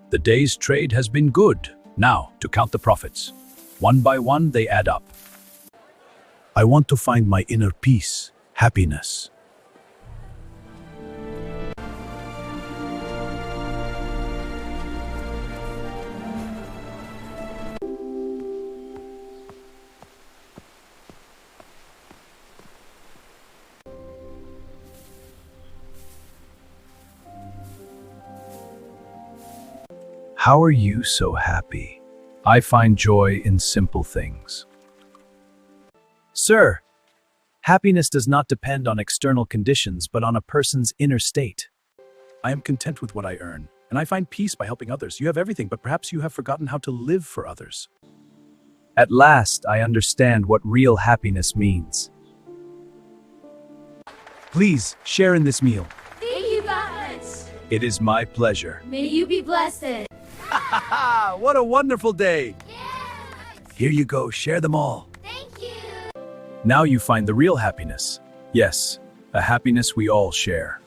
The day's trade has been good. Now, to count the profits. One by one, they add up. I want to find my inner peace, happiness. How are you so happy? I find joy in simple things. Sir, happiness does not depend on external conditions, but on a person's inner state. I am content with what I earn, and I find peace by helping others. You have everything, but perhaps you have forgotten how to live for others. At last, I understand what real happiness means. Please, share in this meal. Thank you, guys. It is my pleasure. May you be blessed. What a wonderful day! Here you go, share them all. Thank you. Now you find the real happiness. Yes, a happiness we all share.